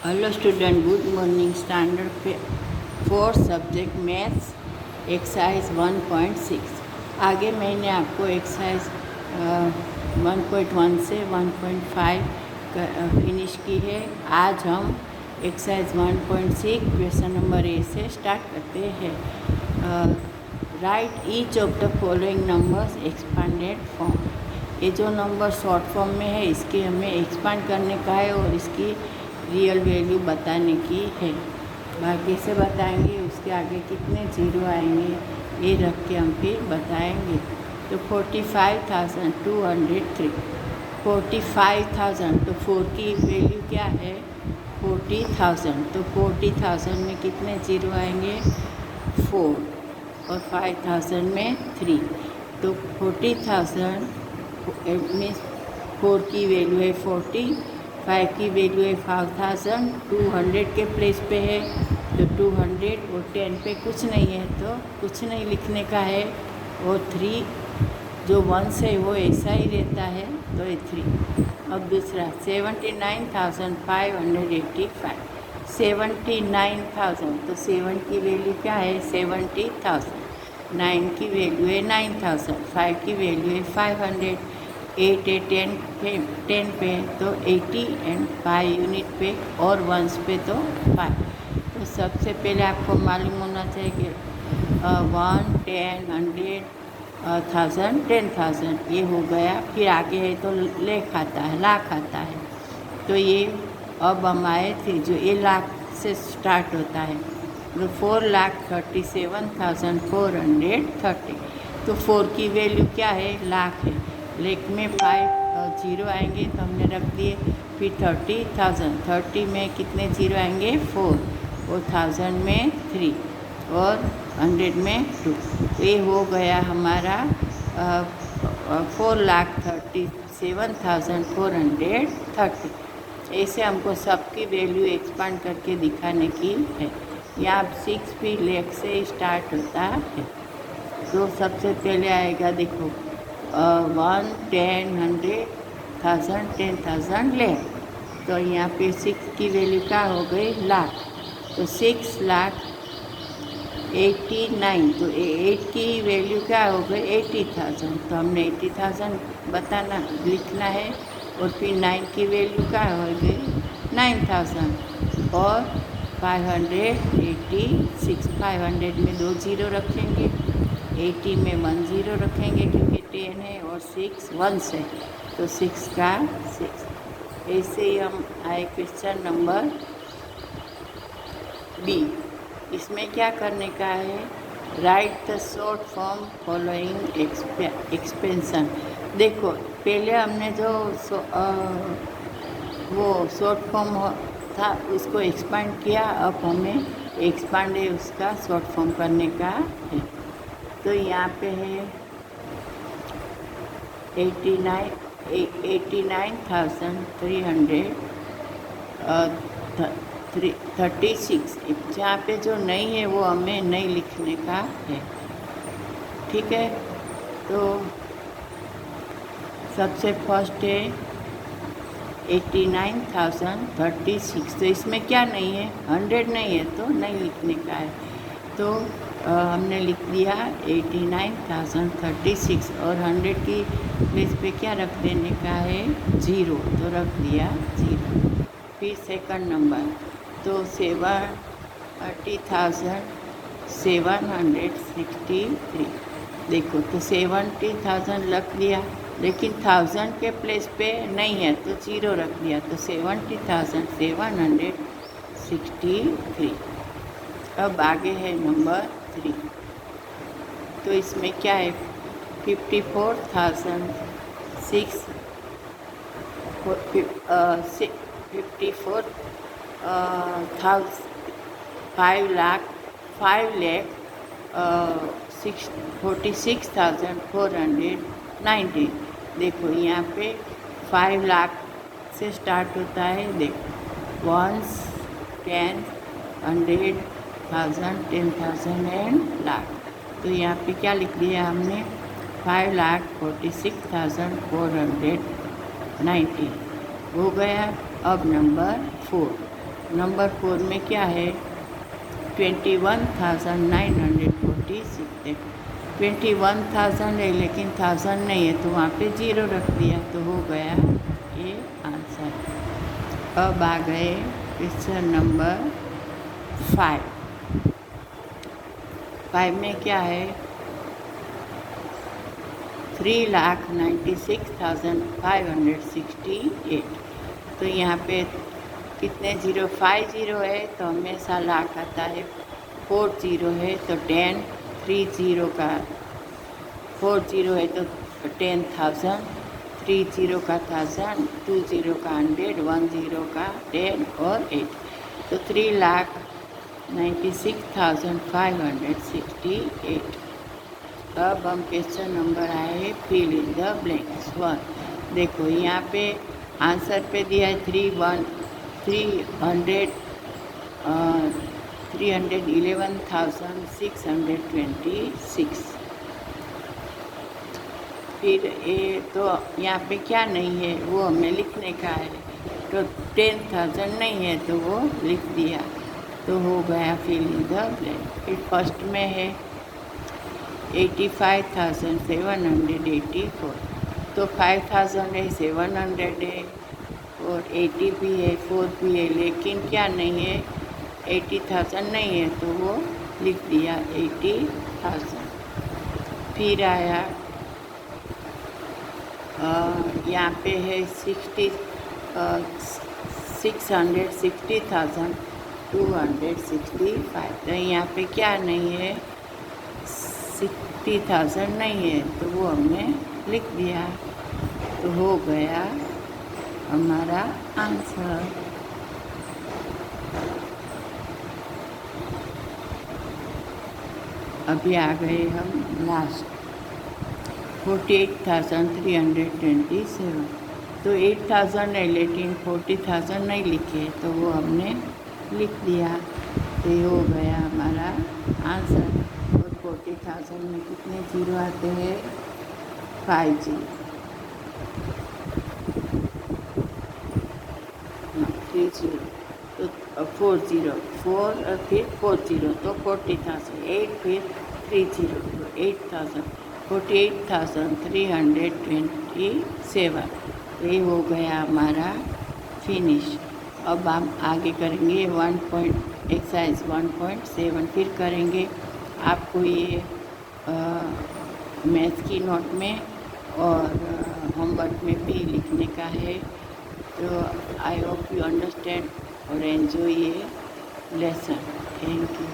Hello student, good morning. Standard 4 subject maths exercise 1.6। आगे मैंने आपको एक्सरसाइज 1.1 से 1.5 फिनिश की है। आज हम एक्सरसाइज 1.6 क्वेश्चन नंबर ए से स्टार्ट करते हैं। Right each of the following numbers expanded form. ये जो नंबर शॉर्ट फॉर्म में है इसके हमें एक्सपांड करने का है और इसकी रियल वैल्यू बताने की है। बाकी से बताएंगे, उसके आगे कितने जीरो आएंगे ये रख के हम फिर बताएंगे। तो 45,203, 45,000, तो 4 की वैल्यू क्या है 40,000। तो 40,000 में कितने जीरो आएंगे 4 और 5,000 में 3। तो 40,000 मीन्स 4 की वैल्यू है 40, 5 की वैल्यू है 5,000, 200 के प्लेस पे है तो 200 और 10 पे कुछ नहीं है तो कुछ नहीं लिखने का है। और 3 जो 1 से वो ऐसा ही रहता है तो ये 3। अब दूसरा 79,585, 79,000, तो 7 की वैल्यू क्या है 70,000, 9 की वैल्यू है 9,000, 5 की वैल्यू है 500, 8 है 10 पे तो 80 एंड 5 यूनिट पे और 1s पे तो 5। तो सबसे पहले आपको मालूम होना चाहिए कि 1, 10, 100, 1000, 10,000 ये हो गया। फिर आगे है तो लाख आता है। तो ये अब हम आए थे जो ये लाख से स्टार्ट होता है तो 4,37,430। तो 4 की वैल्यू क्या है लाख है, लेख में 5 जीरो आएंगे तो हमने रख दिए। फिर 30,000, 30 में कितने जीरो आएंगे 4 और 1000 में 3 और 100 में 2। तो ये हो गया हमारा 4,37,430। ऐसे हमको सबकी वैल्यू एक्सपांड करके दिखाने की है। यहाँ 6 भी लेख से स्टार्ट होता है। तो सबसे पहले आएगा देखो 1, 10, 100, 1000, 10,000 लेख। तो यहाँ पे 6 की वैल्यू क्या हो गई लाख। तो 6,89,000, तो 8 की वैल्यू क्या हो गई 80,000। तो हमने 80,000 बताना लिखना है। और फिर 9 की वैल्यू क्या हो गई 9,000 और 586, 500 में 2 जीरो रखेंगे, 80 में 1 जीरो रखेंगे क्योंकि 10 है और 6 1 है तो 6 का 6। ऐसे ही हम आए क्वेश्चन नंबर बी। इसमें क्या करने का है right the short form following expansion. देखो पहले हमने जो वो शॉर्ट फॉर्म था उसको एक्सपांड किया, अब हमें एक्सपांड है उसका शॉर्ट फॉर्म करने का है। तो यहाँ पे है 89,336। जहाँ पे जो नहीं है वो हमें नहीं लिखने का है, ठीक है। तो सबसे फर्स्ट है 89,036। तो इसमें क्या नहीं है 100 नहीं है तो नहीं लिखने का है। तो हमने लिख दिया 89,036 और 100 की प्लेस पे क्या रख देने का है 0, तो रख दिया 0। फिर सेकंड नंबर तो 70,763। देखो तो 70,000 रख दिया, लेकिन 1000 के प्लेस पे नहीं है तो 0 रख दिया। तो 70,763। अब आगे है नंबर 3। तो इसमें क्या है 54,654, 5,46,490। देखो यहाँ पे 5 लाख से स्टार्ट होता है। देखो 1s, 10, 100, 1000, 10,000 एंड लाख। तो यहाँ पे क्या लिख दिया हमने 5,46,490 हो गया। अब नंबर 4 नंबर 4 में क्या है 21,946। देखो 21,000 है लेकिन 1000 नहीं है तो वहाँ पे 0 रख दिया तो हो गया ये आंसर। अब आ गए क्वेश्चन नंबर 5। 5 में क्या है 3,96,568। तो यहाँ पे कितने 0 5 0 है तो हमेशा लाख आता है। 4 0 है तो 10, 3 0 का 4 0 है तो 10,000, 3 0 का 1000, 2 0 का 100, 1 0 का 10 और 8। तो 3,96,568। अब हम क्वेश्चन नंबर आए फिल इन द ब्लैंक्स 1। देखो यहाँ पे आंसर पे दिया है 311,626। फिर ये तो यहाँ पे क्या नहीं है वो हमें लिखने का है। तो 10,000 नहीं है तो वो लिख दिया तो हो गया फिल इन द ब्लैंक। फिर फर्स्ट में है 85,784। तो 5,000 है 700 है और 80 भी है 4 भी है लेकिन क्या नहीं है 80,000 नहीं है तो वो लिख दिया 80,000। फिर आया यहाँ पे है 660,265। तो यहाँ पे क्या नहीं है 60,000 नहीं है तो वो हमने लिख दिया तो हो गया हमारा आंसर। अभी आ गए हम लास्ट 48,327। तो 8,000 है लेकिन 40,000 नहीं लिखे तो वो हमने लिख दिया तो ये हो गया हमारा आंसर। और 40,000 में कितने जीरो आते हैं 5 0 3 0 तो 4 0 4 और फिर 4 0 तो 40,000 8 फिर 3 0 तो 8,000 48,327। ये हो गया हमारा फिनिश। अब हम आगे करेंगे एक्सरसाइज 1.7 फिर करेंगे। आपको ये मैथ की नोट में और होमवर्क में भी लिखने का है। तो आई होप यू अंडरस्टैंड और एंजॉय ये लेसन। Thank you.